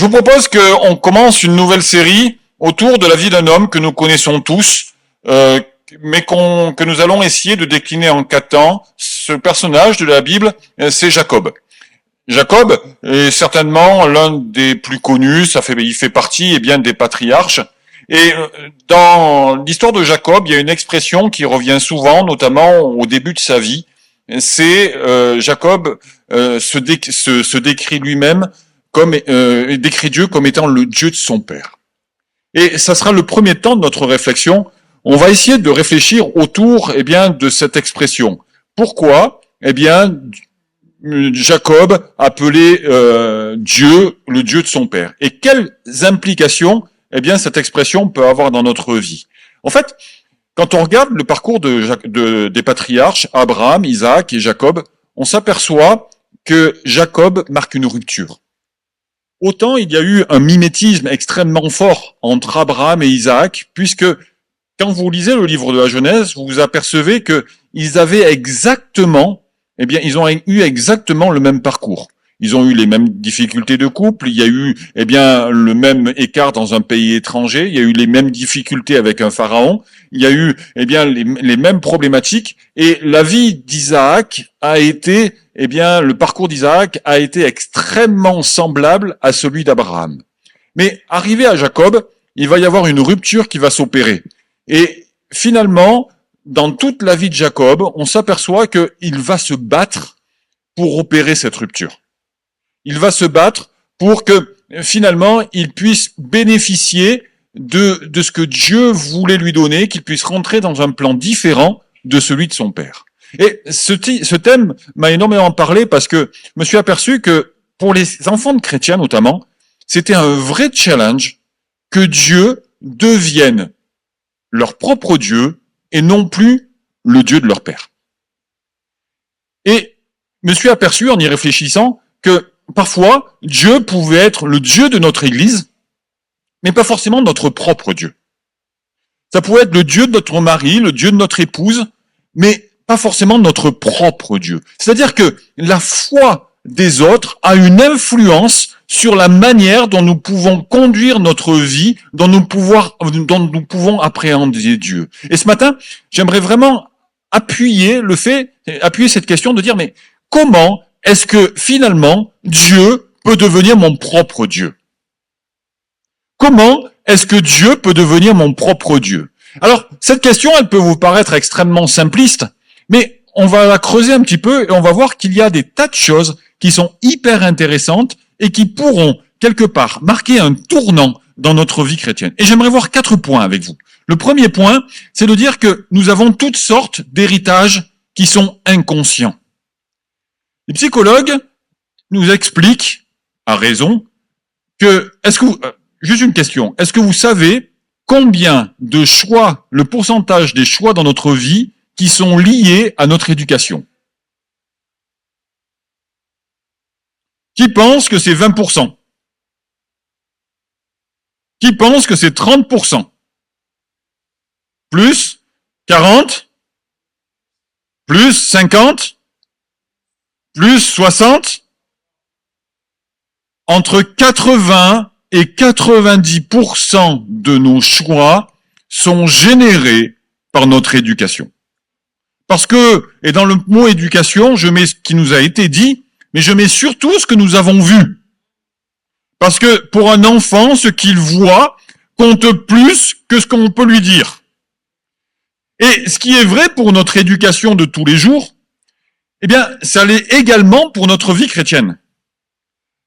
Je vous propose qu'on commence une nouvelle série autour de la vie d'un homme que nous connaissons tous, mais que nous allons essayer de décliner en 4 temps. Ce personnage de la Bible, c'est Jacob. Jacob est certainement l'un des plus connus, il fait partie des patriarches. Et dans l'histoire de Jacob, il y a une expression qui revient souvent, notamment au début de sa vie. C'est Jacob se décrit lui-même comme décrit Dieu comme étant le Dieu de son père. Et ça sera le premier temps de notre réflexion. On va essayer de réfléchir autour de cette expression. Pourquoi Jacob appelait Dieu le Dieu de son père. Et quelles implications cette expression peut avoir dans notre vie. En fait, quand on regarde le parcours des patriarches, Abraham, Isaac et Jacob, on s'aperçoit que Jacob marque une rupture. Autant il y a eu un mimétisme extrêmement fort entre Abraham et Isaac, puisque quand vous lisez le livre de la Genèse, vous vous apercevez que ils avaient ils ont eu exactement le même parcours. Ils ont eu les mêmes difficultés de couple, il y a eu le même écart dans un pays étranger, il y a eu les mêmes difficultés avec un pharaon, il y a eu les mêmes problématiques, et la vie d'Isaac a été le parcours d'Isaac a été extrêmement semblable à celui d'Abraham. Mais arrivé à Jacob, il va y avoir une rupture qui va s'opérer. Et finalement, dans toute la vie de Jacob, on s'aperçoit qu'il va se battre pour opérer cette rupture. Il va se battre pour que finalement il puisse bénéficier de ce que Dieu voulait lui donner, qu'il puisse rentrer dans un plan différent de celui de son père. Et ce thème m'a énormément parlé parce que je me suis aperçu que pour les enfants de chrétiens notamment, c'était un vrai challenge que Dieu devienne leur propre Dieu et non plus le Dieu de leur père. Et je me suis aperçu en y réfléchissant que parfois, Dieu pouvait être le Dieu de notre Église, mais pas forcément notre propre Dieu. Ça pouvait être le Dieu de notre mari, le Dieu de notre épouse, mais pas forcément notre propre Dieu. C'est-à-dire que la foi des autres a une influence sur la manière dont nous pouvons conduire notre vie, dont nous pouvons appréhender Dieu. Et ce matin, j'aimerais vraiment appuyer cette question de dire, mais comment est-ce que finalement Dieu peut devenir mon propre Dieu? Comment est-ce que Dieu peut devenir mon propre Dieu? Alors, cette question, elle peut vous paraître extrêmement simpliste, mais on va la creuser un petit peu et on va voir qu'il y a des tas de choses qui sont hyper intéressantes et qui pourront, quelque part, marquer un tournant dans notre vie chrétienne. Et j'aimerais voir 4 points avec vous. Le premier point, c'est de dire que nous avons toutes sortes d'héritages qui sont inconscients. Les psychologues nous expliquent, à raison, juste une question, est-ce que vous savez combien de choix, le pourcentage des choix dans notre vie qui sont liés à notre éducation? Qui pense que c'est 20%? Qui pense que c'est 30%? Plus 40? Plus 50? Plus 60? Entre 80 et 90% de nos choix sont générés par notre éducation. Parce que, et dans le mot éducation, je mets ce qui nous a été dit, mais je mets surtout ce que nous avons vu. Parce que pour un enfant, ce qu'il voit compte plus que ce qu'on peut lui dire. Et ce qui est vrai pour notre éducation de tous les jours, ça l'est également pour notre vie chrétienne.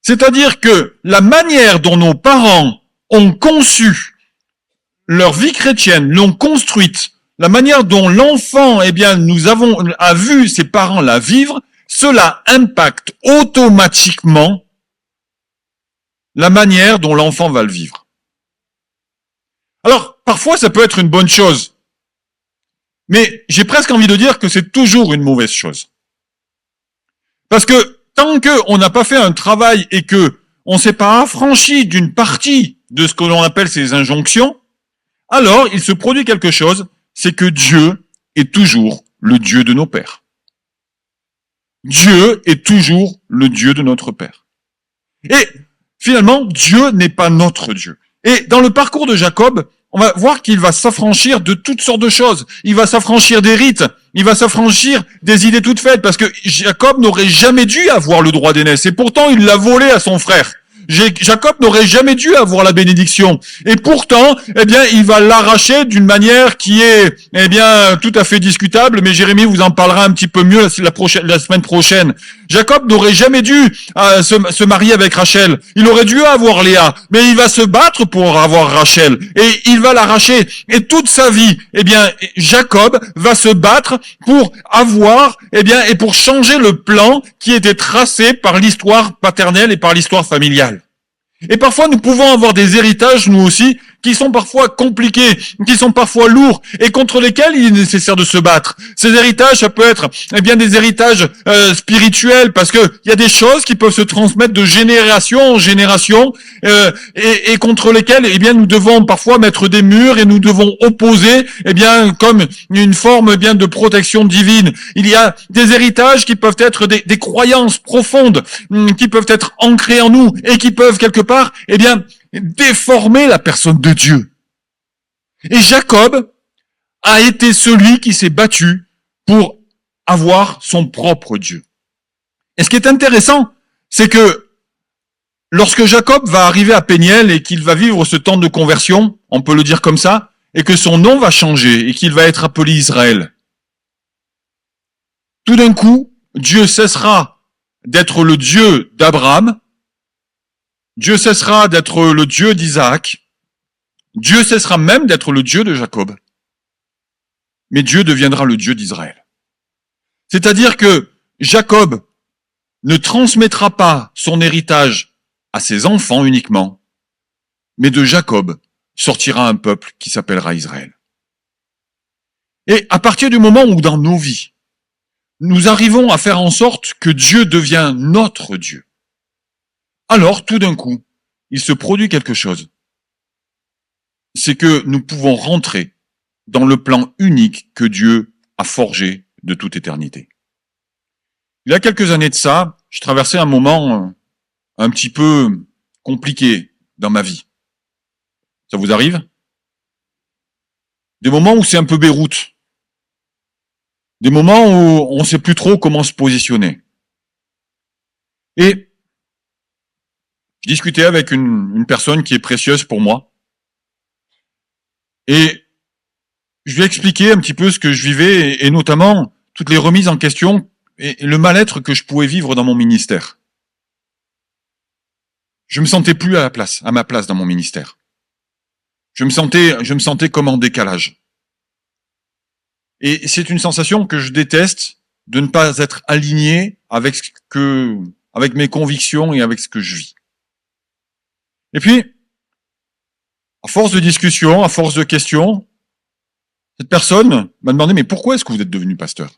C'est-à-dire que la manière dont nos parents ont conçu leur vie chrétienne, l'ont construite, la manière dont l'enfant, a vu ses parents la vivre, cela impacte automatiquement la manière dont l'enfant va le vivre. Alors, parfois, ça peut être une bonne chose, mais j'ai presque envie de dire que c'est toujours une mauvaise chose. Parce que tant qu'on n'a pas fait un travail et que on s'est pas affranchi d'une partie de ce que l'on appelle ces injonctions, alors il se produit quelque chose, c'est que Dieu est toujours le Dieu de nos pères. Dieu est toujours le Dieu de notre Père. Et finalement, Dieu n'est pas notre Dieu. Et dans le parcours de Jacob, on va voir qu'il va s'affranchir de toutes sortes de choses. Il va s'affranchir des rites, il va s'affranchir des idées toutes faites, parce que Jacob n'aurait jamais dû avoir le droit d'aînesse, et pourtant il l'a volé à son frère. Jacob n'aurait jamais dû avoir la bénédiction. Et pourtant, eh bien, il va l'arracher d'une manière qui est, eh bien, tout à fait discutable, mais Jérémie vous en parlera un petit peu mieux la semaine prochaine. Jacob n'aurait jamais dû se marier avec Rachel. Il aurait dû avoir Léa, mais il va se battre pour avoir Rachel. Et il va l'arracher. Et toute sa vie, eh bien, Jacob va se battre pour avoir, eh bien, et pour changer le plan qui était tracé par l'histoire paternelle et par l'histoire familiale. Et parfois, nous pouvons avoir des héritages, nous aussi, qui sont parfois compliqués, qui sont parfois lourds, et contre lesquels il est nécessaire de se battre. Ces héritages, ça peut être, eh bien, des héritages spirituels, parce que il y a des choses qui peuvent se transmettre de génération en génération, et contre lesquelles, eh bien, nous devons parfois mettre des murs et nous devons opposer, eh bien, comme une forme, eh bien, de protection divine. Il y a des héritages qui peuvent être des croyances profondes, qui peuvent être ancrées en nous et qui peuvent quelque part, eh bien, déformer la personne de Dieu. Et Jacob a été celui qui s'est battu pour avoir son propre Dieu. Et ce qui est intéressant, c'est que lorsque Jacob va arriver à Péniel et qu'il va vivre ce temps de conversion, on peut le dire comme ça, et que son nom va changer et qu'il va être appelé Israël, tout d'un coup, Dieu cessera d'être le Dieu d'Abraham, Dieu cessera d'être le Dieu d'Isaac, Dieu cessera même d'être le Dieu de Jacob, mais Dieu deviendra le Dieu d'Israël. C'est-à-dire que Jacob ne transmettra pas son héritage à ses enfants uniquement, mais de Jacob sortira un peuple qui s'appellera Israël. Et à partir du moment où dans nos vies, nous arrivons à faire en sorte que Dieu devient notre Dieu, alors tout d'un coup, il se produit quelque chose. C'est que nous pouvons rentrer dans le plan unique que Dieu a forgé de toute éternité. Il y a quelques années de ça, je traversais un moment un petit peu compliqué dans ma vie. Ça vous arrive? Des moments où c'est un peu Beyrouth. Des moments où on ne sait plus trop comment se positionner. Et je discutais avec une personne qui est précieuse pour moi. Et je lui ai expliqué un petit peu ce que je vivais et notamment toutes les remises en question et le mal-être que je pouvais vivre dans mon ministère. Je me sentais plus à ma place dans mon ministère. Je me sentais comme en décalage. Et c'est une sensation que je déteste de ne pas être aligné avec avec mes convictions et avec ce que je vis. Et puis, à force de discussion, à force de questions, cette personne m'a demandé, mais pourquoi est-ce que vous êtes devenu pasteur?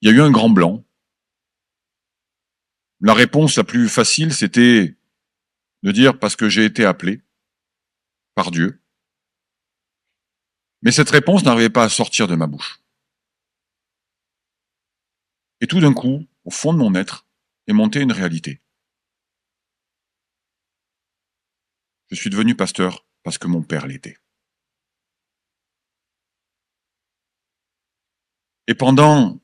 Il y a eu un grand blanc. La réponse la plus facile, c'était de dire parce que j'ai été appelé par Dieu. Mais cette réponse n'arrivait pas à sortir de ma bouche. Et tout d'un coup, au fond de mon être, est montée une réalité. Je suis devenu pasteur parce que mon père l'était. Et pendant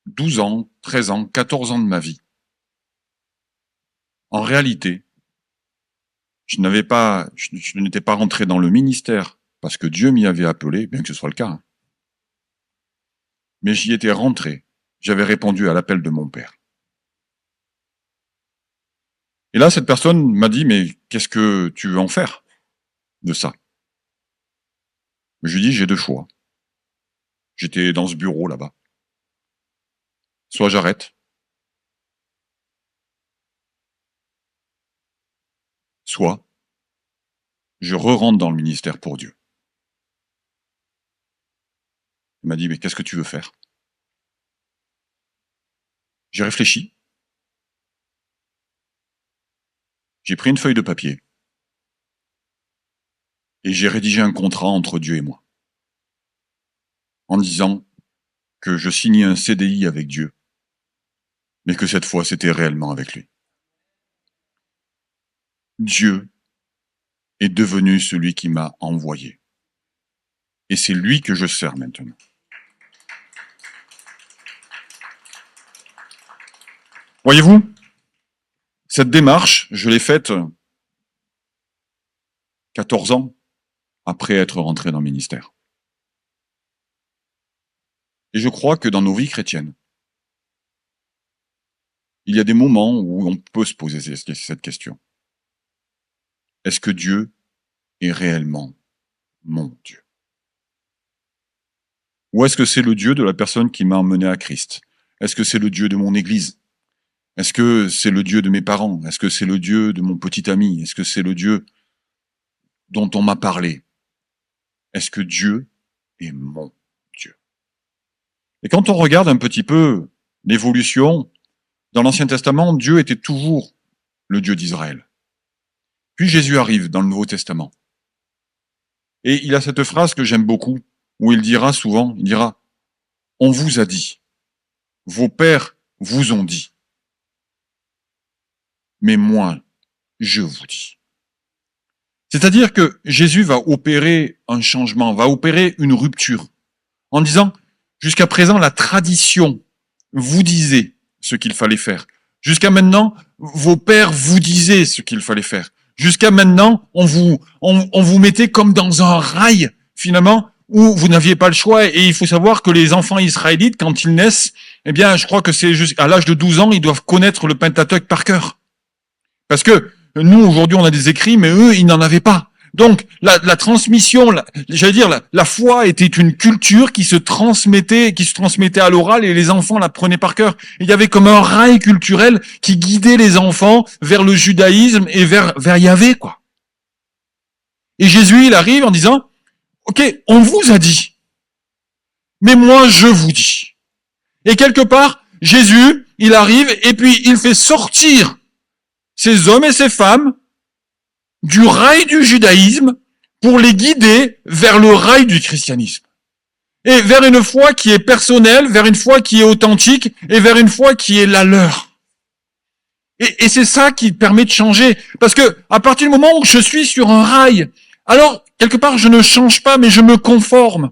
12 ans, 13 ans, 14 ans de ma vie, en réalité, je n'étais pas rentré dans le ministère parce que Dieu m'y avait appelé, bien que ce soit le cas. Mais j'y étais rentré, j'avais répondu à l'appel de mon père. Et là, cette personne m'a dit, mais qu'est-ce que tu veux en faire de ça? Je lui ai dit, j'ai deux choix. J'étais dans ce bureau là-bas. Soit j'arrête, soit je re-rentre dans le ministère pour Dieu. Il m'a dit, mais qu'est-ce que tu veux faire? J'ai réfléchi. J'ai pris une feuille de papier. Et j'ai rédigé un contrat entre Dieu et moi. En disant, que je signais un CDI avec Dieu, mais que cette fois c'était réellement avec lui. Dieu est devenu celui qui m'a envoyé. Et c'est lui que je sers maintenant. Voyez-vous, cette démarche, je l'ai faite 14 ans après être rentré dans le ministère. Et je crois que dans nos vies chrétiennes, il y a des moments où on peut se poser cette question. Est-ce que Dieu est réellement mon Dieu? Ou est-ce que c'est le Dieu de la personne qui m'a emmené à Christ? Est-ce que c'est le Dieu de mon église? Est-ce que c'est le Dieu de mes parents? Est-ce que c'est le Dieu de mon petit ami? Est-ce que c'est le Dieu dont on m'a parlé? Est-ce que Dieu est mon Dieu? Et quand on regarde un petit peu l'évolution, dans l'Ancien Testament, Dieu était toujours le Dieu d'Israël. Puis Jésus arrive dans le Nouveau Testament. Et il a cette phrase que j'aime beaucoup, où il dira souvent, il dira, on vous a dit, vos pères vous ont dit, mais moi, je vous dis. C'est-à-dire que Jésus va opérer un changement, va opérer une rupture, en disant, jusqu'à présent, la tradition vous disait ce qu'il fallait faire. Jusqu'à maintenant, vos pères vous disaient ce qu'il fallait faire. Jusqu'à maintenant, on vous mettait comme dans un rail, finalement, où vous n'aviez pas le choix. Et il faut savoir que les enfants israélites, quand ils naissent, eh bien, je crois que c'est jusqu'à l'âge de 12 ans, ils doivent connaître le Pentateuque par cœur. Parce que nous, aujourd'hui, on a des écrits, mais eux, ils n'en avaient pas. Donc, la transmission, la foi était une culture qui se transmettait à l'oral et les enfants la prenaient par cœur. Il y avait comme un rail culturel qui guidait les enfants vers le judaïsme et vers Yahvé, quoi. Et Jésus, il arrive en disant, ok, on vous a dit, mais moi, je vous dis. Et quelque part, Jésus, il arrive et puis il fait sortir ces hommes et ces femmes du rail du judaïsme pour les guider vers le rail du christianisme. Et vers une foi qui est personnelle, vers une foi qui est authentique et vers une foi qui est la leur. Et c'est ça qui permet de changer. Parce que à partir du moment où je suis sur un rail, alors quelque part je ne change pas mais je me conforme.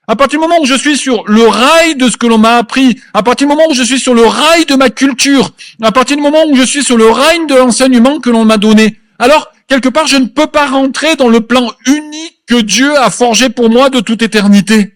À partir du moment où je suis sur le rail de ce que l'on m'a appris, à partir du moment où je suis sur le rail de ma culture, à partir du moment où je suis sur le rail de l'enseignement que l'on m'a donné, alors, quelque part, je ne peux pas rentrer dans le plan unique que Dieu a forgé pour moi de toute éternité.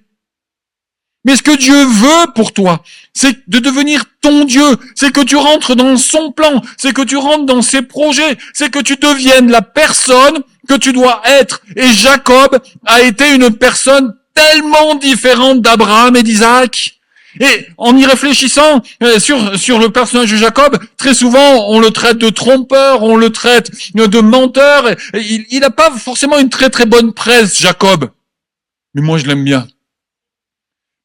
Mais ce que Dieu veut pour toi, c'est de devenir ton Dieu, c'est que tu rentres dans son plan, c'est que tu rentres dans ses projets, c'est que tu deviennes la personne que tu dois être. Et Jacob a été une personne tellement différente d'Abraham et d'Isaac. Et en y réfléchissant sur le personnage de Jacob, très souvent on le traite de trompeur, on le traite de menteur. Il n'a pas forcément une très très bonne presse, Jacob. Mais moi je l'aime bien.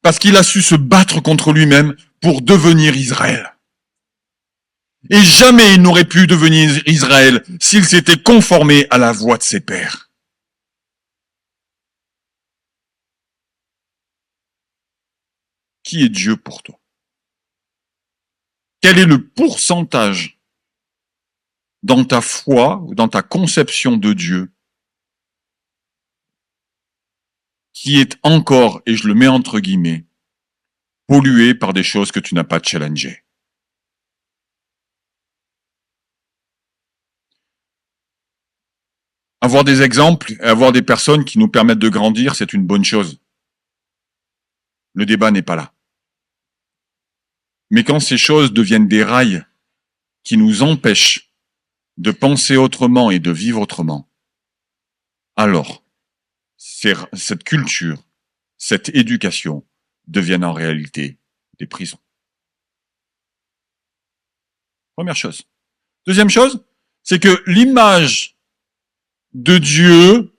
Parce qu'il a su se battre contre lui-même pour devenir Israël. Et jamais il n'aurait pu devenir Israël s'il s'était conformé à la voie de ses pères. Qui est Dieu pour toi? Quel est le pourcentage dans ta foi ou dans ta conception de Dieu qui est encore, et je le mets entre guillemets, pollué par des choses que tu n'as pas challengées? Avoir des exemples et avoir des personnes qui nous permettent de grandir, c'est une bonne chose. Le débat n'est pas là. Mais quand ces choses deviennent des rails qui nous empêchent de penser autrement et de vivre autrement, alors cette culture, cette éducation deviennent en réalité des prisons. Première chose. Deuxième chose, c'est que l'image de Dieu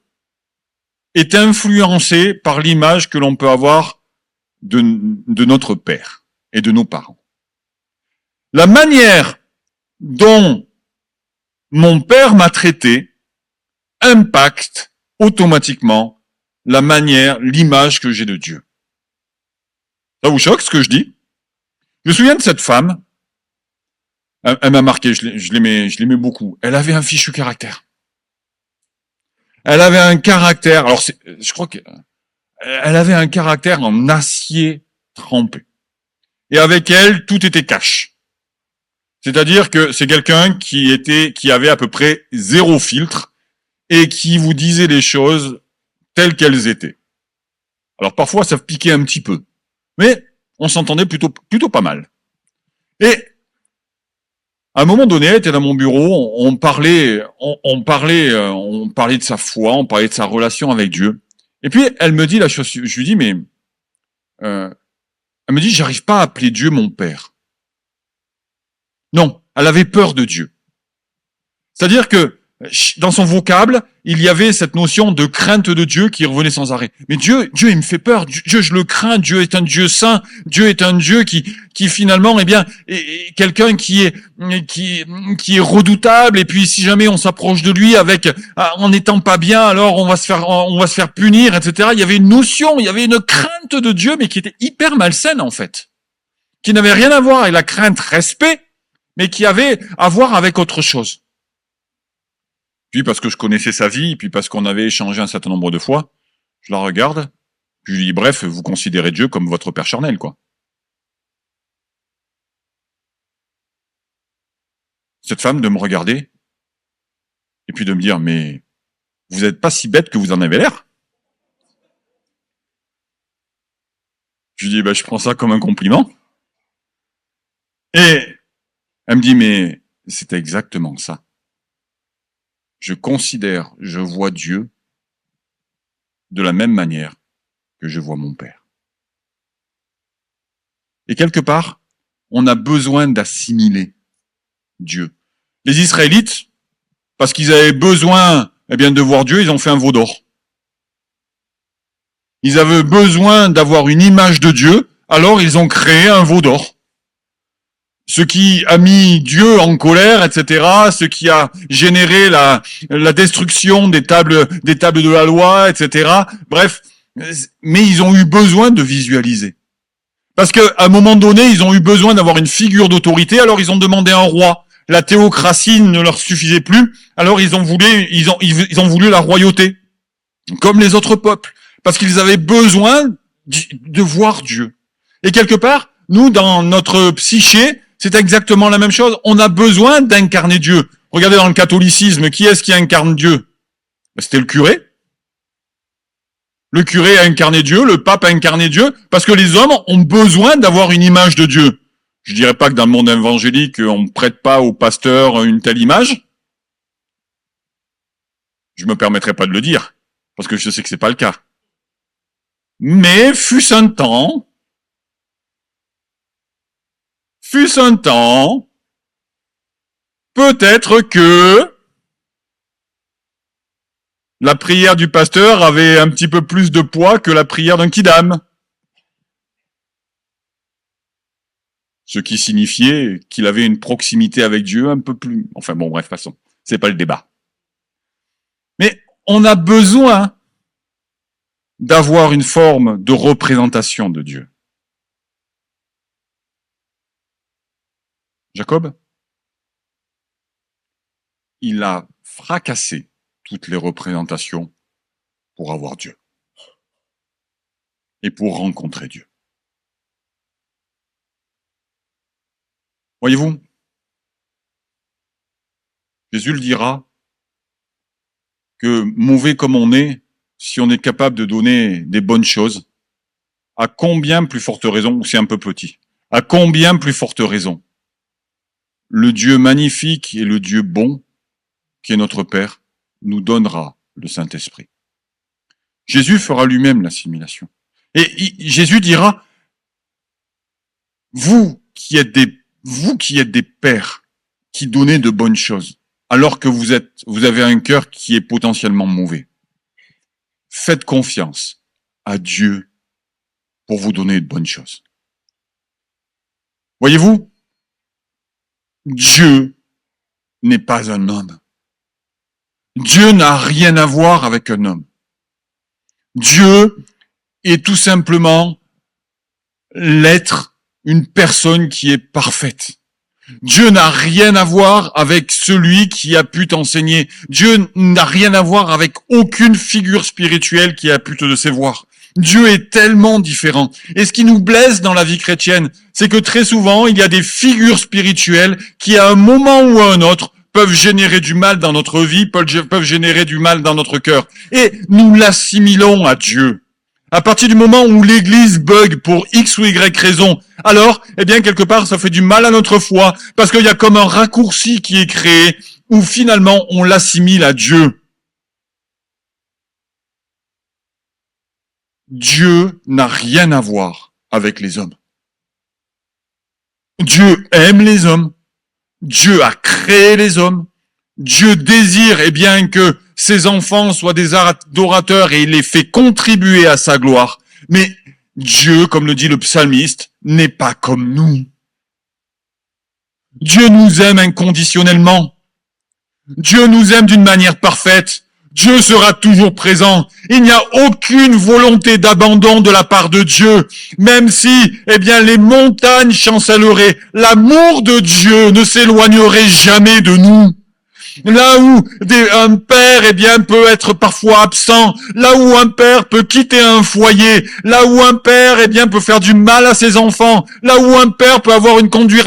est influencée par l'image que l'on peut avoir de notre Père et de nos parents. La manière dont mon père m'a traité impacte automatiquement l'image que j'ai de Dieu. Ça vous choque ce que je dis? Je me souviens de cette femme. Elle m'a marqué, je l'aimais beaucoup. Elle avait un fichu caractère. Elle avait un caractère, alors je crois qu'elle avait un caractère en acier trempé. Et avec elle, tout était cash. C'est-à-dire que c'est quelqu'un qui avait à peu près zéro filtre et qui vous disait les choses telles qu'elles étaient. Alors parfois, ça piquait un petit peu. Mais on s'entendait plutôt pas mal. Et à un moment donné, elle était dans mon bureau, on parlait de sa foi, on parlait de sa relation avec Dieu. Et puis elle me dit la chose, je lui dis mais, elle me dit j'arrive pas à appeler Dieu mon père. Non, elle avait peur de Dieu. C'est-à-dire que dans son vocable, il y avait cette notion de crainte de Dieu qui revenait sans arrêt. Mais Dieu, il me fait peur. Dieu, je le crains. Dieu est un Dieu saint. Dieu est un Dieu qui finalement, eh bien, est quelqu'un qui est redoutable. Et puis, si jamais on s'approche de lui en n'étant pas bien, alors on va se faire punir, etc. Il y avait une notion, il y avait une crainte de Dieu, mais qui était hyper malsaine en fait, qui n'avait rien à voir avec la crainte, respect, mais qui avait à voir avec autre chose. Puis parce que je connaissais sa vie, puis parce qu'on avait échangé un certain nombre de fois, je la regarde, puis je lui dis bref, vous considérez Dieu comme votre père charnel, quoi. Cette femme de me regarder, et puis de me dire mais vous n'êtes pas si bête que vous en avez l'air. Je lui dis je prends ça comme un compliment. Et elle me dit mais c'est exactement ça. Je vois Dieu de la même manière que je vois mon père. Et quelque part, on a besoin d'assimiler Dieu. Les Israélites, parce qu'ils avaient besoin, de voir Dieu, ils ont fait un veau d'or. Ils avaient besoin d'avoir une image de Dieu, alors ils ont créé un veau d'or. Ce qui a mis Dieu en colère, etc., ce qui a généré la destruction des tables de la loi, etc. Bref, mais ils ont eu besoin de visualiser. Parce qu'à un moment donné, ils ont eu besoin d'avoir une figure d'autorité, alors ils ont demandé un roi. La théocratie ne leur suffisait plus, alors ils ont voulu la royauté, comme les autres peuples, parce qu'ils avaient besoin de voir Dieu. Et quelque part, nous, dans notre psyché, c'est exactement la même chose. On a besoin d'incarner Dieu. Regardez dans le catholicisme, qui est-ce qui incarne Dieu? C'était le curé. Le curé a incarné Dieu, le pape a incarné Dieu, parce que les hommes ont besoin d'avoir une image de Dieu. Je dirais pas que dans le monde évangélique, on ne prête pas au pasteur une telle image. Je me permettrai pas de le dire, parce que je sais que c'est pas le cas. Mais fut-ce un temps, peut-être que la prière du pasteur avait un petit peu plus de poids que la prière d'un kidam. Ce qui signifiait qu'il avait une proximité avec Dieu un peu plus... Enfin bon, bref, passons. C'est pas le débat. Mais on a besoin d'avoir une forme de représentation de Dieu. Jacob, il a fracassé toutes les représentations pour avoir Dieu et pour rencontrer Dieu. Voyez-vous, Jésus le dira que mauvais comme on est, si on est capable de donner des bonnes choses, à combien plus forte raison, ou c'est un peu petit, à combien plus forte raison, le Dieu magnifique et le Dieu bon, qui est notre Père, nous donnera le Saint-Esprit. Jésus fera lui-même l'assimilation. Et Jésus dira, vous qui êtes des pères, qui donnez de bonnes choses, alors que vous avez un cœur qui est potentiellement mauvais. Faites confiance à Dieu pour vous donner de bonnes choses. Voyez-vous, Dieu n'est pas un homme. Dieu n'a rien à voir avec un homme. Dieu est tout simplement l'être, une personne qui est parfaite. Dieu n'a rien à voir avec celui qui a pu t'enseigner. Dieu n'a rien à voir avec aucune figure spirituelle qui a pu te décevoir. Dieu est tellement différent. Et ce qui nous blesse dans la vie chrétienne, c'est que très souvent, il y a des figures spirituelles qui, à un moment ou à un autre, peuvent générer du mal dans notre vie, peuvent générer du mal dans notre cœur. Et nous l'assimilons à Dieu. À partir du moment où l'Église bug pour X ou Y raison, alors, eh bien, quelque part, ça fait du mal à notre foi, parce qu'il y a comme un raccourci qui est créé, où finalement, on l'assimile à Dieu. Dieu n'a rien à voir avec les hommes. Dieu aime les hommes. Dieu a créé les hommes. Dieu désire, eh bien, que ses enfants soient des adorateurs et il les fait contribuer à sa gloire. Mais Dieu, comme le dit le psalmiste, n'est pas comme nous. Dieu nous aime inconditionnellement. Dieu nous aime d'une manière parfaite. Dieu sera toujours présent. Il n'y a aucune volonté d'abandon de la part de Dieu. Même si, eh bien, les montagnes chancelleraient, l'amour de Dieu ne s'éloignerait jamais de nous. Là où un père, eh bien, peut être parfois absent, là où un père peut quitter un foyer, là où un père, eh bien, peut faire du mal à ses enfants, là où un père peut avoir une conduite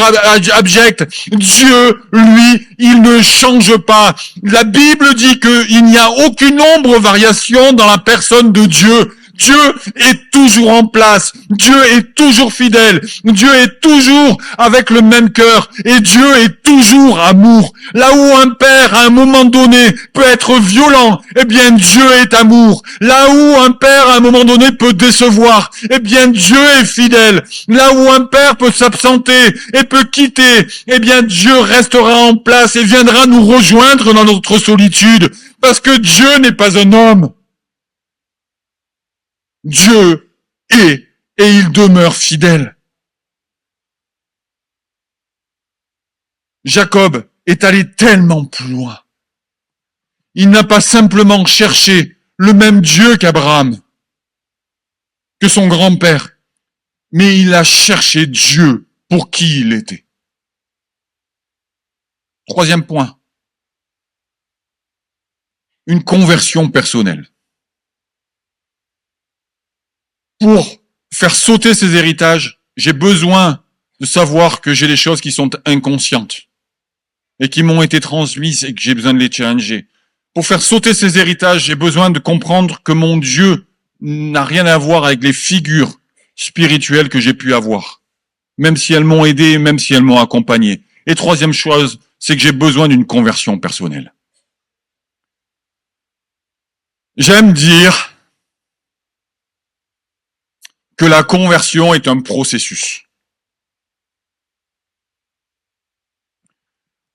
abjecte, Dieu, lui, il ne change pas. La Bible dit qu'il n'y a aucune ombre variation dans la personne de Dieu. Dieu est toujours en place. Dieu est toujours fidèle. Dieu est toujours avec le même cœur. Et Dieu est toujours amour. Là où un père, à un moment donné, peut être violent, eh bien, Dieu est amour. Là où un père, à un moment donné, peut décevoir, eh bien, Dieu est fidèle. Là où un père peut s'absenter et peut quitter, eh bien, Dieu restera en place et viendra nous rejoindre dans notre solitude. Parce que Dieu n'est pas un homme. Dieu est et il demeure fidèle. Jacob est allé tellement plus loin. Il n'a pas simplement cherché le même Dieu qu'Abraham, que son grand-père, mais il a cherché Dieu pour qui il était. Troisième point. Une conversion personnelle. Pour faire sauter ces héritages, j'ai besoin de savoir que j'ai des choses qui sont inconscientes et qui m'ont été transmises et que j'ai besoin de les challenger. Pour faire sauter ces héritages, j'ai besoin de comprendre que mon Dieu n'a rien à voir avec les figures spirituelles que j'ai pu avoir, même si elles m'ont aidé, même si elles m'ont accompagné. Et troisième chose, c'est que j'ai besoin d'une conversion personnelle. J'aime dire que la conversion est un processus.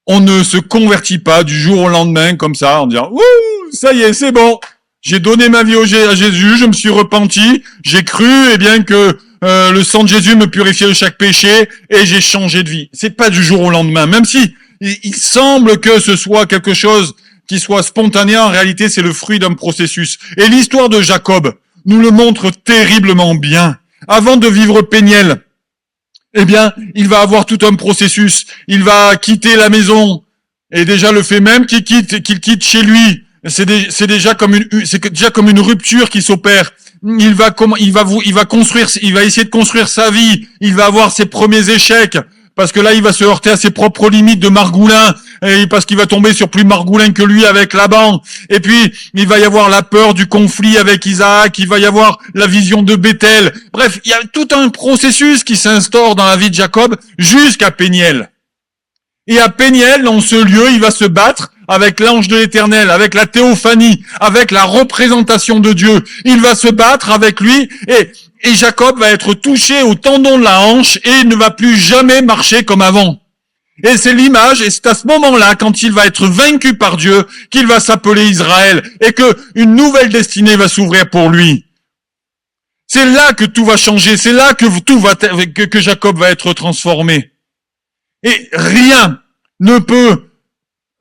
On ne se convertit pas du jour au lendemain comme ça en disant « Ouh, ça y est, c'est bon, j'ai donné ma vie à Jésus, je me suis repenti, j'ai cru eh bien que le sang de Jésus me purifiait de chaque péché et j'ai changé de vie. » C'est pas du jour au lendemain, même si il semble que ce soit quelque chose qui soit spontané, en réalité c'est le fruit d'un processus. Et l'histoire de Jacob nous le montre terriblement bien. Avant de vivre Péniel, eh bien, il va avoir tout un processus. Il va quitter la maison. Et déjà, le fait même qu'il quitte chez lui, c'est déjà comme une rupture qui s'opère. Il va essayer de construire sa vie. Il va avoir ses premiers échecs. Parce que là, il va se heurter à ses propres limites de margoulin, et parce qu'il va tomber sur plus margoulin que lui avec Laban. Et puis, il va y avoir la peur du conflit avec Isaac, il va y avoir la vision de Béthel. Bref, il y a tout un processus qui s'instaure dans la vie de Jacob jusqu'à Péniel. Et à Péniel, dans ce lieu, il va se battre avec l'ange de l'Éternel, avec la théophanie, avec la représentation de Dieu. Il va se battre avec lui et Jacob va être touché au tendon de la hanche et il ne va plus jamais marcher comme avant. Et c'est l'image, et c'est à ce moment-là, quand il va être vaincu par Dieu, qu'il va s'appeler Israël et que une nouvelle destinée va s'ouvrir pour lui. C'est là que tout va changer, c'est là que Jacob va être transformé. Et rien ne peut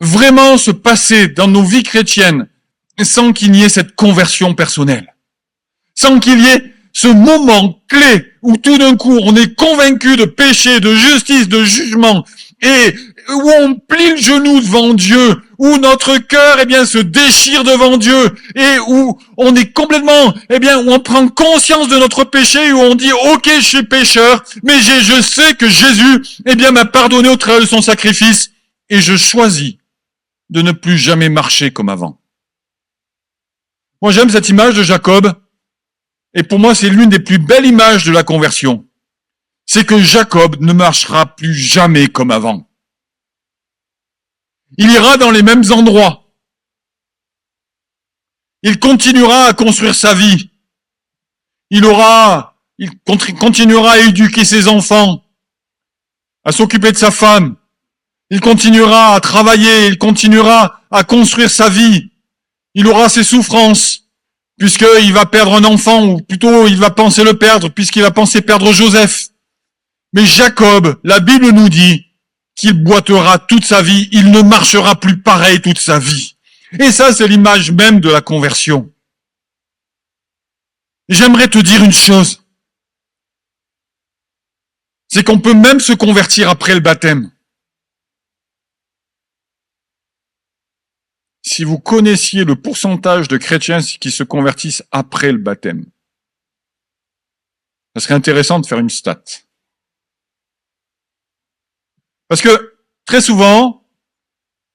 vraiment se passer dans nos vies chrétiennes sans qu'il y ait cette conversion personnelle. Sans qu'il y ait ce moment clé où tout d'un coup on est convaincu de péché, de justice, de jugement, et où on plie le genou devant Dieu, où notre cœur, se déchire devant Dieu, et où on est complètement, où on prend conscience de notre péché, où on dit, ok, je suis pécheur, mais je sais que Jésus, m'a pardonné au travers de son sacrifice, et je choisis de ne plus jamais marcher comme avant. Moi, j'aime cette image de Jacob, et pour moi, c'est l'une des plus belles images de la conversion. C'est que Jacob ne marchera plus jamais comme avant. Il ira dans les mêmes endroits. Il continuera à construire sa vie. Il continuera à éduquer ses enfants, à s'occuper de sa femme. Il continuera à travailler, il continuera à construire sa vie. Il aura ses souffrances, puisqu'il va perdre un enfant, ou plutôt il va penser le perdre, puisqu'il va penser perdre Joseph. Mais Jacob, la Bible nous dit qu'il boitera toute sa vie, il ne marchera plus pareil toute sa vie. Et ça, c'est l'image même de la conversion. J'aimerais te dire une chose. C'est qu'on peut même se convertir après le baptême. Si vous connaissiez le pourcentage de chrétiens qui se convertissent après le baptême, ça serait intéressant de faire une stat. Parce que, très souvent,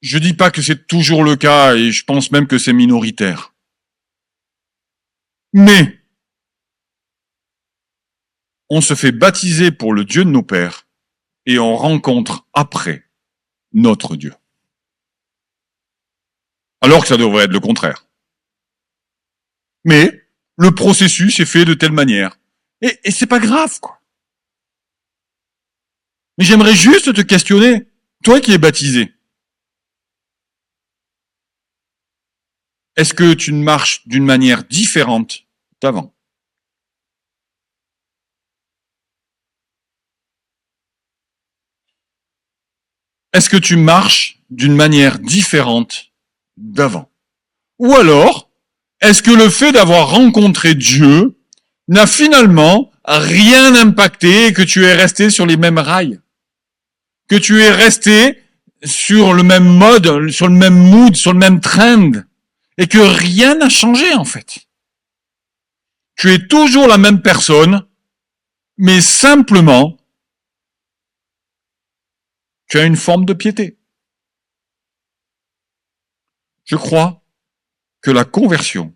je dis pas que c'est toujours le cas, et je pense même que c'est minoritaire. Mais, on se fait baptiser pour le Dieu de nos pères, et on rencontre après notre Dieu. Alors que ça devrait être le contraire. Mais, le processus est fait de telle manière. Et c'est pas grave, quoi. Mais j'aimerais juste te questionner, toi qui es baptisé. Est-ce que tu marches d'une manière différente d'avant? Est-ce que tu marches d'une manière différente d'avant? Ou alors, est-ce que le fait d'avoir rencontré Dieu n'a finalement rien impacté et que tu es resté sur les mêmes rails? Que tu es resté sur le même mode, sur le même mood, sur le même trend, et que rien n'a changé en fait. Tu es toujours la même personne, mais simplement, tu as une forme de piété. Je crois que la conversion,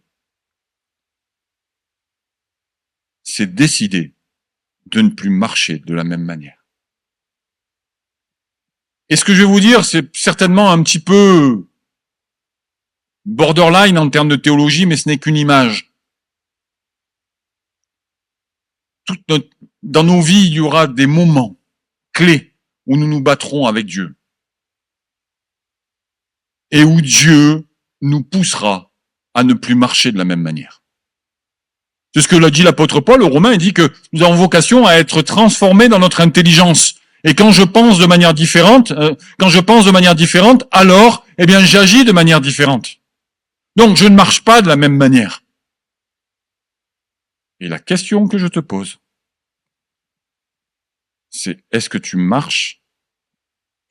c'est décider de ne plus marcher de la même manière. Et ce que je vais vous dire, c'est certainement un petit peu borderline en termes de théologie, mais ce n'est qu'une image. Dans nos vies, il y aura des moments clés où nous nous battrons avec Dieu. Et où Dieu nous poussera à ne plus marcher de la même manière. C'est ce que l'a dit l'apôtre Paul aux Romains, il dit que nous avons vocation à être transformés dans notre intelligence. Et quand je pense de manière différente, alors, j'agis de manière différente. Donc, je ne marche pas de la même manière. Et la question que je te pose, c'est est-ce que tu marches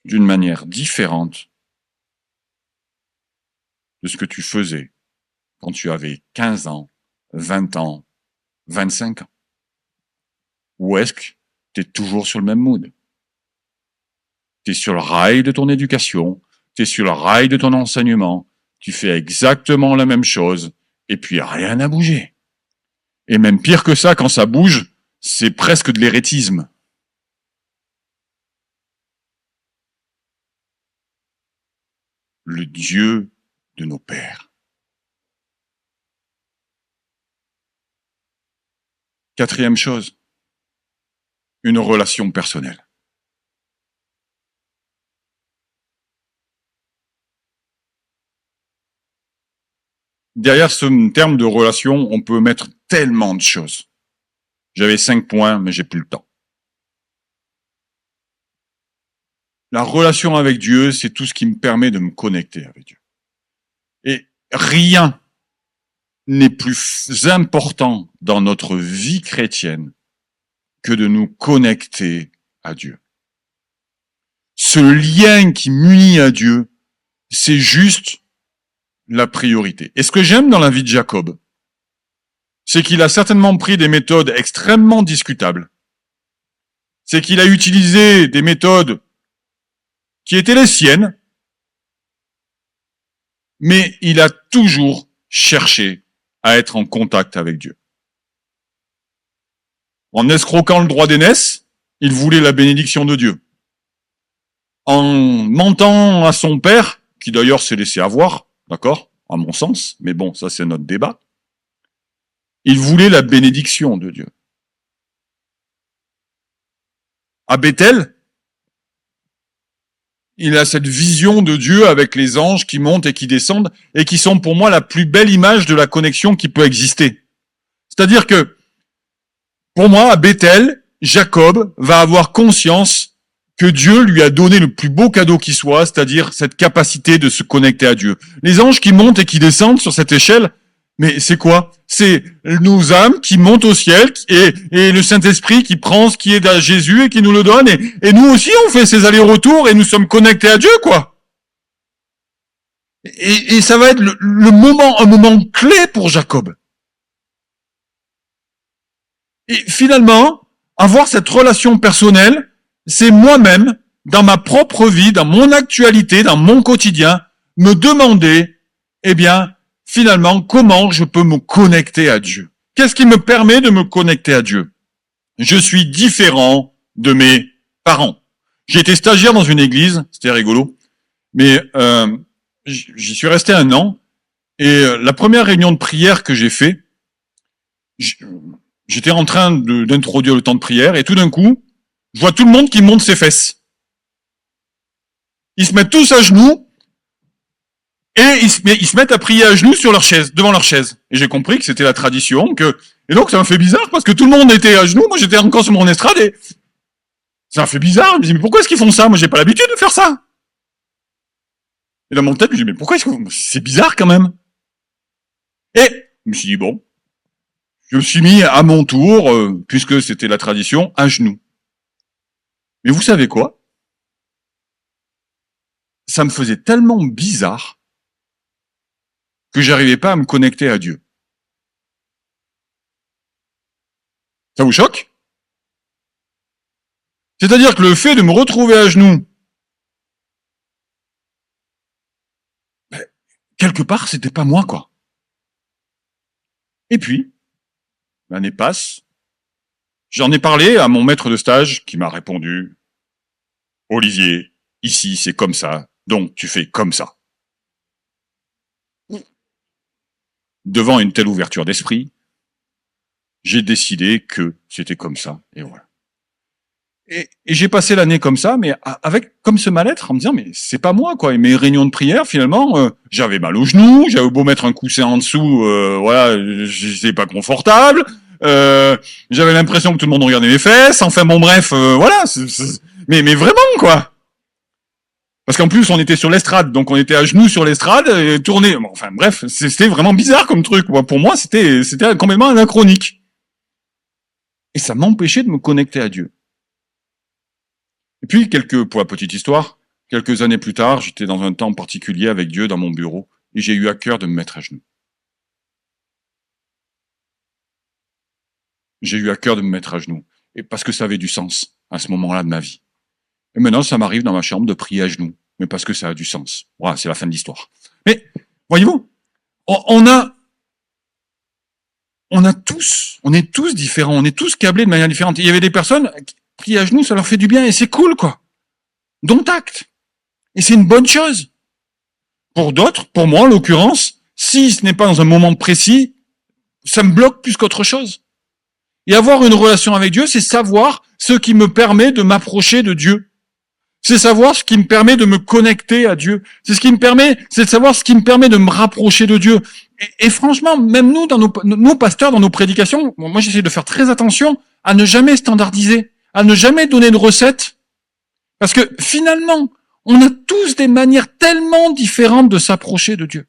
d'une manière différente de ce que tu faisais quand tu avais 15 ans, 20 ans, 25 ans? Ou est-ce que tu es toujours sur le même mood? Tu es sur le rail de ton éducation, tu es sur le rail de ton enseignement, tu fais exactement la même chose, et puis rien n'a bougé. Et même pire que ça, quand ça bouge, c'est presque de l'hérétisme. Le Dieu de nos pères. Quatrième chose, une relation personnelle. Derrière ce terme de relation, on peut mettre tellement de choses. J'avais 5 points, mais j'ai plus le temps. La relation avec Dieu, c'est tout ce qui me permet de me connecter avec Dieu. Et rien n'est plus important dans notre vie chrétienne que de nous connecter à Dieu. Ce lien qui m'unit à Dieu, c'est juste la priorité. Et ce que j'aime dans la vie de Jacob, c'est qu'il a certainement pris des méthodes extrêmement discutables. C'est qu'il a utilisé des méthodes qui étaient les siennes, mais il a toujours cherché à être en contact avec Dieu. En escroquant le droit d'aînesse, il voulait la bénédiction de Dieu. En mentant à son père, qui d'ailleurs s'est laissé avoir, d'accord, à mon sens, mais bon, ça c'est notre débat, il voulait la bénédiction de Dieu. À Bethel, il a cette vision de Dieu avec les anges qui montent et qui descendent, et qui sont pour moi la plus belle image de la connexion qui peut exister. C'est-à-dire que, pour moi, à Bethel, Jacob va avoir conscience que Dieu lui a donné le plus beau cadeau qui soit, c'est-à-dire cette capacité de se connecter à Dieu. Les anges qui montent et qui descendent sur cette échelle, mais c'est quoi? C'est nos âmes qui montent au ciel et le Saint-Esprit qui prend ce qui est à Jésus et qui nous le donne. Et nous aussi, on fait ces allers-retours et nous sommes connectés à Dieu, quoi. Et ça va être un moment clé pour Jacob. Et finalement, avoir cette relation personnelle, c'est moi-même, dans ma propre vie, dans mon actualité, dans mon quotidien, me demander, eh bien, finalement, comment je peux me connecter à Dieu? Qu'est-ce qui me permet de me connecter à Dieu? Je suis différent de mes parents. J'ai été stagiaire dans une église, c'était rigolo, mais j'y suis resté 1 an, et la première réunion de prière que j'ai fait, j'étais en train d'introduire le temps de prière, et tout d'un coup, je vois tout le monde qui monte ses fesses. Ils se mettent tous à genoux, et ils se mettent à prier à genoux sur leur chaise, devant leur chaise. Et j'ai compris que c'était la tradition, et donc ça m'a fait bizarre, parce que tout le monde était à genoux, moi j'étais encore sur mon estrade, et ça m'a fait bizarre, je me dis, mais pourquoi est-ce qu'ils font ça? Moi j'ai pas l'habitude de faire ça. Et dans mon tête, je me dis, mais pourquoi est-ce que c'est bizarre quand même? Et je me suis dit, bon, je me suis mis à mon tour, puisque c'était la tradition, à genoux. Mais vous savez quoi? Ça me faisait tellement bizarre que j'arrivais pas à me connecter à Dieu. Ça vous choque? C'est-à-dire que le fait de me retrouver à genoux, quelque part, c'était pas moi, quoi. Et puis, l'année passe, j'en ai parlé à mon maître de stage qui m'a répondu, Olivier, ici c'est comme ça, donc tu fais comme ça. Devant une telle ouverture d'esprit, j'ai décidé que c'était comme ça, et voilà. Et j'ai passé l'année comme ça, mais avec comme ce mal-être, en me disant, mais c'est pas moi, quoi. Et mes réunions de prière, finalement, j'avais mal aux genoux, j'avais beau mettre un coussin en dessous, voilà, j'étais pas confortable, j'avais l'impression que tout le monde regardait mes fesses, enfin bon bref, voilà, mais vraiment, quoi. Parce qu'en plus, on était sur l'estrade, donc on était à genoux sur l'estrade, et tourné, bon, enfin bref, c'était vraiment bizarre comme truc, quoi. Pour moi, c'était complètement anachronique. Et ça m'empêchait de me connecter à Dieu. Et puis, pour la petite histoire, quelques années plus tard, j'étais dans un temps particulier avec Dieu dans mon bureau, et j'ai eu à cœur de me mettre à genoux. J'ai eu à cœur de me mettre à genoux. Et parce que ça avait du sens, à ce moment-là de ma vie. Et maintenant, ça m'arrive dans ma chambre de prier à genoux. Mais parce que ça a du sens. Voilà, c'est la fin de l'histoire. Mais, voyez-vous, on est tous différents, on est tous câblés de manière différente. Il y avait des personnes qui prient à genoux, ça leur fait du bien, et c'est cool, quoi. Dont acte. Et c'est une bonne chose. Pour d'autres, pour moi en l'occurrence, si ce n'est pas dans un moment précis, ça me bloque plus qu'autre chose. Et avoir une relation avec Dieu, c'est savoir ce qui me permet de m'approcher de Dieu. C'est savoir ce qui me permet de me connecter à Dieu. C'est de savoir ce qui me permet de me rapprocher de Dieu. Et franchement, même nous, dans nos pasteurs, dans nos prédications, moi j'essaie de faire très attention à ne jamais standardiser, à ne jamais donner de recette. Parce que finalement, on a tous des manières tellement différentes de s'approcher de Dieu.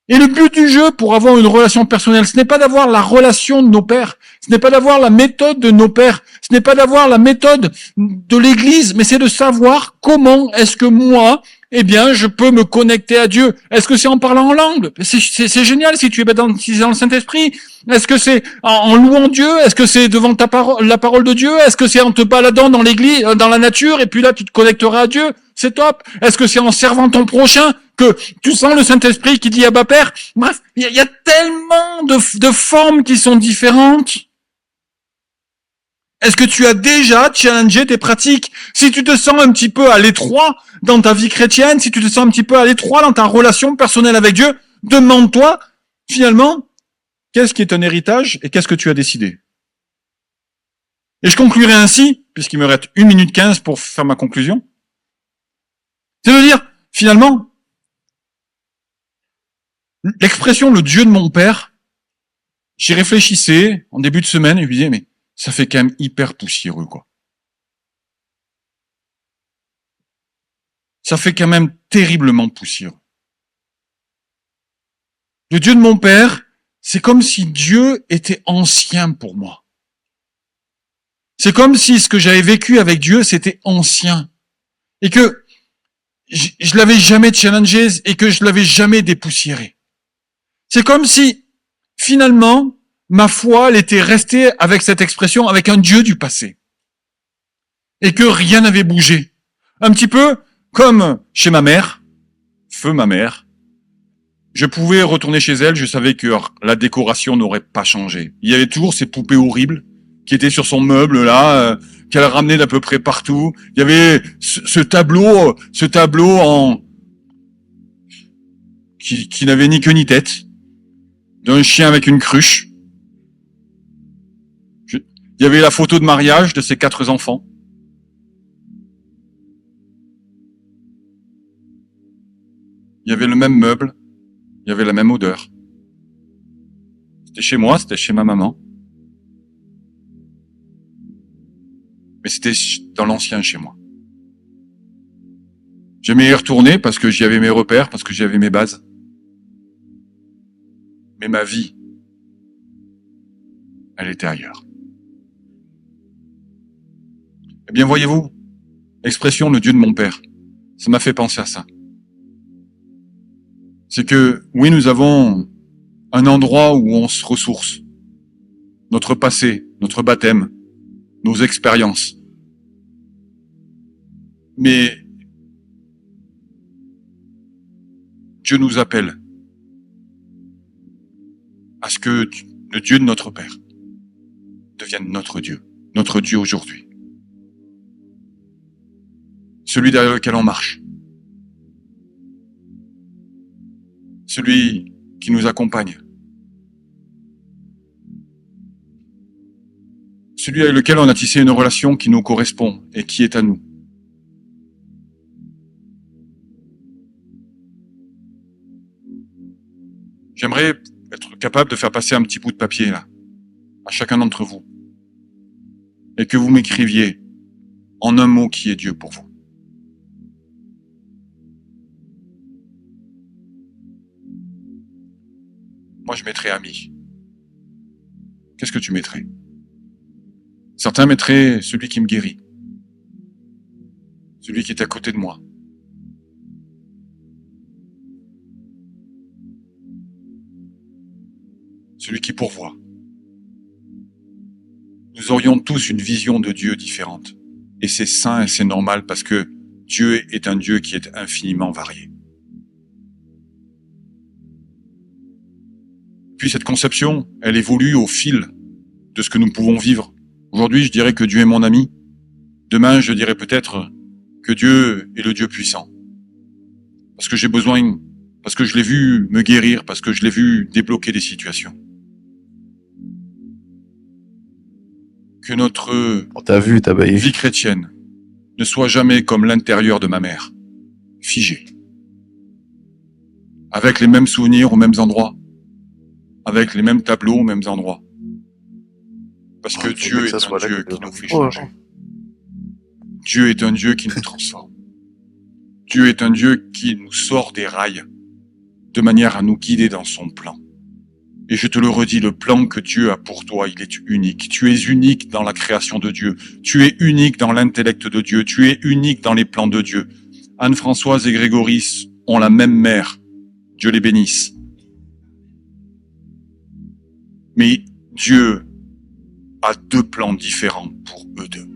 Et le but du jeu pour avoir une relation personnelle, ce n'est pas d'avoir la relation de nos pères, ce n'est pas d'avoir la méthode de nos pères, ce n'est pas d'avoir la méthode de l'Église, mais c'est de savoir comment est-ce que moi, eh bien, je peux me connecter à Dieu. Est-ce que c'est en parlant en langue? C'est génial si tu es dans le Saint-Esprit. Est-ce que c'est en louant Dieu? Est-ce que c'est devant la parole de Dieu? Est-ce que c'est en te baladant dans l'église, dans la nature, et puis là tu te connecteras à Dieu? C'est top. Est-ce que c'est en servant ton prochain que tu sens le Saint-Esprit qui dit Abba Père? Bref, il y a tellement de formes qui sont différentes. Est-ce que tu as déjà challengé tes pratiques? Si tu te sens un petit peu à l'étroit dans ta vie chrétienne, si tu te sens un petit peu à l'étroit dans ta relation personnelle avec Dieu, demande-toi, finalement, qu'est-ce qui est un héritage et qu'est-ce que tu as décidé? Et je conclurai ainsi, puisqu'il me reste 1 minute 15 pour faire ma conclusion. C'est de dire, finalement, l'expression le Dieu de mon père, j'y réfléchissais en début de semaine et je me disais, mais ça fait quand même hyper poussiéreux, quoi. Ça fait quand même terriblement poussiéreux. Le Dieu de mon père, c'est comme si Dieu était ancien pour moi. C'est comme si ce que j'avais vécu avec Dieu, c'était ancien. Et que je l'avais jamais challengé et que je l'avais jamais dépoussiéré. C'est comme si, finalement, ma foi, elle était restée avec cette expression, avec un Dieu du passé. Et que rien n'avait bougé. Un petit peu comme chez ma mère, feu ma mère. Je pouvais retourner chez elle, je savais que la décoration n'aurait pas changé. Il y avait toujours ces poupées horribles qui étaient sur son meuble là, qu'elle ramenait d'à peu près partout. Il y avait ce tableau qui n'avait ni queue ni tête, d'un chien avec une cruche. Il y avait la photo de mariage de ses 4 enfants. Il y avait le même meuble, il y avait la même odeur. C'était chez moi, c'était chez ma maman. Mais c'était dans l'ancien chez moi. J'aimais y retourner parce que j'y avais mes repères, parce que j'y avais mes bases. Mais ma vie, elle était ailleurs. Eh bien, voyez-vous, l'expression le Dieu de mon père, ça m'a fait penser à ça. C'est que, oui, nous avons un endroit où on se ressource. Notre passé, notre baptême, nos expériences. Mais Dieu nous appelle à ce que le Dieu de notre Père devienne notre Dieu aujourd'hui. Celui derrière lequel on marche. Celui qui nous accompagne. Celui avec lequel on a tissé une relation qui nous correspond et qui est à nous. J'aimerais être capable de faire passer un petit bout de papier là, à chacun d'entre vous, et que vous m'écriviez en un mot qui est Dieu pour vous. Moi, je mettrais ami. Qu'est-ce que tu mettrais? Certains mettraient celui qui me guérit, celui qui est à côté de moi. Celui qui pourvoit. Nous aurions tous une vision de Dieu différente. Et c'est sain et c'est normal parce que Dieu est un Dieu qui est infiniment varié. Puis cette conception, elle évolue au fil de ce que nous pouvons vivre. Aujourd'hui, je dirais que Dieu est mon ami. Demain, je dirais peut-être que Dieu est le Dieu puissant. Parce que j'ai besoin, parce que je l'ai vu me guérir, parce que je l'ai vu débloquer des situations. Que notre vie chrétienne ne soit jamais comme l'intérieur de ma mère, figée. Avec les mêmes souvenirs aux mêmes endroits, avec les mêmes tableaux aux mêmes endroits. Parce que Dieu est un Dieu qui nous fait changer. Dieu est un Dieu qui nous transforme. Dieu est un Dieu qui nous sort des rails. de manière à nous guider dans son plan. Et je te le redis, le plan que Dieu a pour toi, il est unique. Tu es unique dans la création de Dieu. Tu es unique dans l'intellect de Dieu. Tu es unique dans les plans de Dieu. Anne-Françoise et Grégoris ont la même mère. Dieu les bénisse. Mais Dieu a deux plans différents pour eux deux.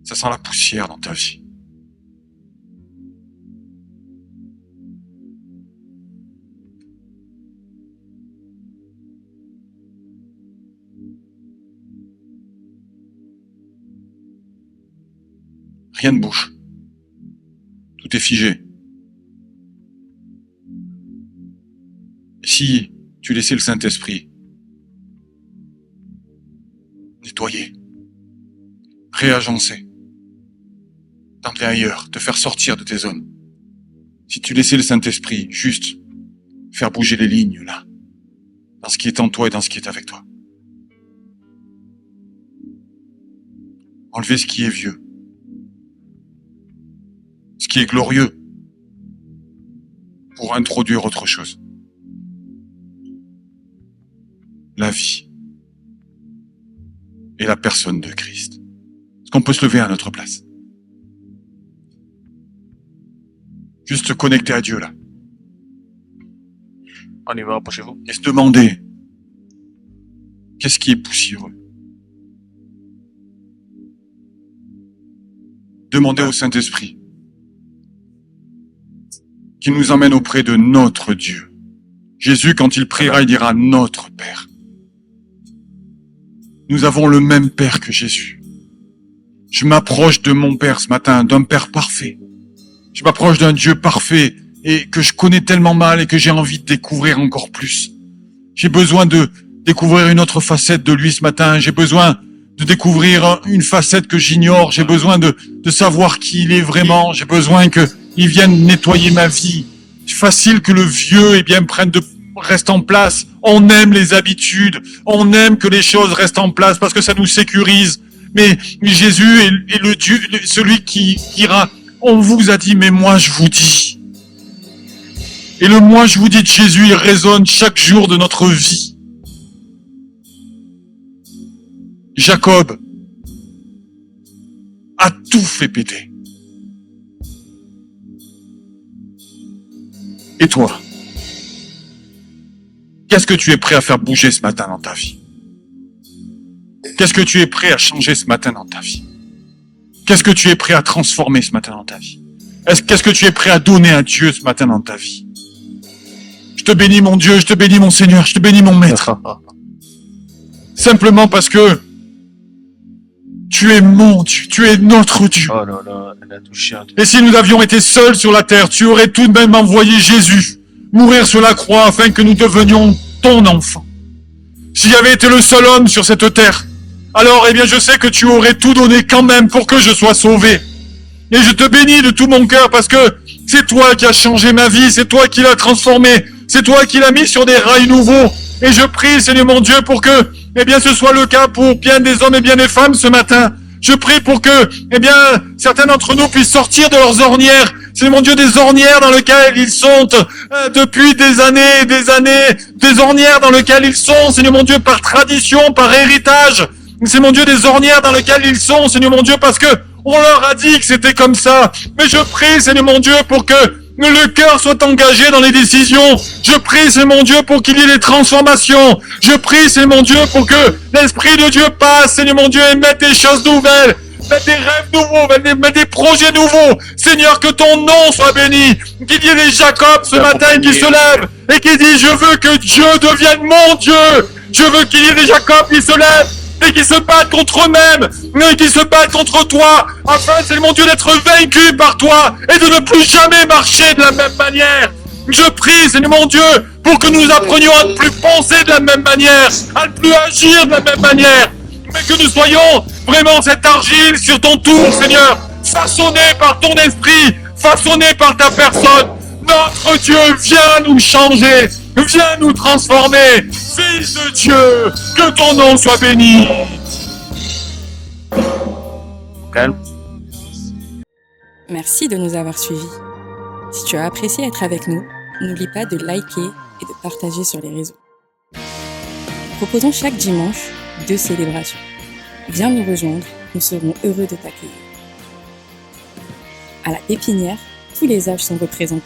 Ça sent la poussière dans ta vie. Rien ne bouge. Tout est figé. Si tu laissais le Saint-Esprit nettoyer, réagencer, t'emmener ailleurs, te faire sortir de tes zones. Si tu laissais le Saint-Esprit juste faire bouger les lignes là, dans ce qui est en toi et dans ce qui est avec toi. Enlever ce qui est vieux, ce qui est glorieux, pour introduire autre chose. La vie et la personne de Christ. Est-ce qu'on peut se lever à notre place? Juste se connecter à Dieu là. On y va, approchez-vous. Et se demander, qu'est-ce qui est poussiéreux? Demandez au Saint-Esprit qu'il nous emmène auprès de notre Dieu. Jésus, quand il priera, il dira notre Père. Nous avons le même Père que Jésus. Je m'approche de mon Père ce matin, d'un Père parfait. Je m'approche d'un Dieu parfait et que je connais tellement mal et que j'ai envie de découvrir encore plus. J'ai besoin de découvrir une autre facette de lui ce matin. J'ai besoin de découvrir une facette que j'ignore. J'ai besoin de savoir qui il est vraiment. J'ai besoin qu'il vienne nettoyer ma vie. C'est facile que le vieux, reste en place. On aime les habitudes. On aime que les choses restent en place parce que ça nous sécurise. Mais Jésus est le Dieu, celui qui dira, on vous a dit, mais moi je vous dis. Et le moi je vous dis de Jésus, il résonne chaque jour de notre vie. Jacob a tout fait péter. Et toi, qu'est-ce que tu es prêt à faire bouger ce matin dans ta vie? Qu'est-ce que tu es prêt à changer ce matin dans ta vie? Qu'est-ce que tu es prêt à transformer ce matin dans ta vie? Qu'est-ce que tu es prêt à donner à Dieu ce matin dans ta vie? Je te bénis mon Dieu, je te bénis mon Seigneur, je te bénis mon Maître. Simplement parce que tu es mon Dieu, tu es notre Dieu. Oh là là, elle a touché un... Et si nous avions été seuls sur la terre, tu aurais tout de même envoyé Jésus mourir sur la croix afin que nous devenions ton enfant. S'il y avait été le seul homme sur cette terre, alors, je sais que tu aurais tout donné quand même pour que je sois sauvé. Et je te bénis de tout mon cœur parce que c'est toi qui as changé ma vie, c'est toi qui l'as transformée, c'est toi qui l'as mis sur des rails nouveaux. Et je prie, Seigneur mon Dieu, pour que, ce soit le cas pour bien des hommes et bien des femmes ce matin. Je prie pour que, certains d'entre nous puissent sortir de leurs ornières. Seigneur mon Dieu, des ornières dans lesquelles ils sont depuis des années, des ornières dans lesquelles ils sont, Seigneur mon Dieu, par tradition, par héritage. C'est mon Dieu des ornières dans lesquelles ils sont, Seigneur mon Dieu, parce que on leur a dit que c'était comme ça. Mais je prie, Seigneur mon Dieu, pour que le cœur soit engagé dans les décisions. Je prie, Seigneur mon Dieu, pour qu'il y ait des transformations. Je prie, Seigneur mon Dieu, pour que l'Esprit de Dieu passe, Seigneur mon Dieu, et mette des choses nouvelles, mette des rêves nouveaux, mette des projets nouveaux. Seigneur, que ton nom soit béni. Qu'il y ait des Jacob ce matin qui se lèvent et qui disent, je veux que Dieu devienne mon Dieu. Je veux qu'il y ait des Jacob qui se lèvent et qui se battent contre eux-mêmes, et qui se battent contre toi, afin, Seigneur mon Dieu, d'être vaincus par toi, et de ne plus jamais marcher de la même manière. Je prie, Seigneur mon Dieu, pour que nous apprenions à ne plus penser de la même manière, à ne plus agir de la même manière, mais que nous soyons vraiment cette argile sur ton tour, Seigneur, façonné par ton esprit, façonné par ta personne. Notre Dieu, viens nous changer, viens nous transformer. Fils de Dieu, que ton nom soit béni. Calme. Merci de nous avoir suivis. Si tu as apprécié être avec nous, n'oublie pas de liker et de partager sur les réseaux. Nous proposons chaque dimanche 2 célébrations. Viens nous rejoindre, nous serons heureux de t'accueillir. À la pépinière, tous les âges sont représentés.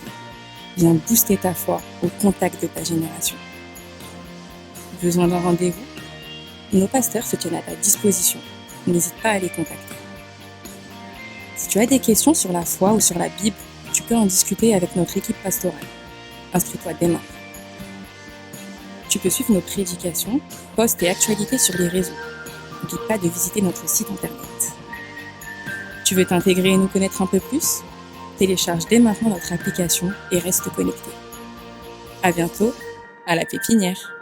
Viens booster ta foi au contact de ta génération. Besoin d'un rendez-vous? Nos pasteurs se tiennent à ta disposition. N'hésite pas à les contacter. Si tu as des questions sur la foi ou sur la Bible, tu peux en discuter avec notre équipe pastorale. Inscris-toi dès maintenant. Tu peux suivre nos prédications, posts et actualités sur les réseaux. N'oublie pas de visiter notre site internet. Tu veux t'intégrer et nous connaître un peu plus? Télécharge dès maintenant notre application et reste connecté. À bientôt, à la pépinière.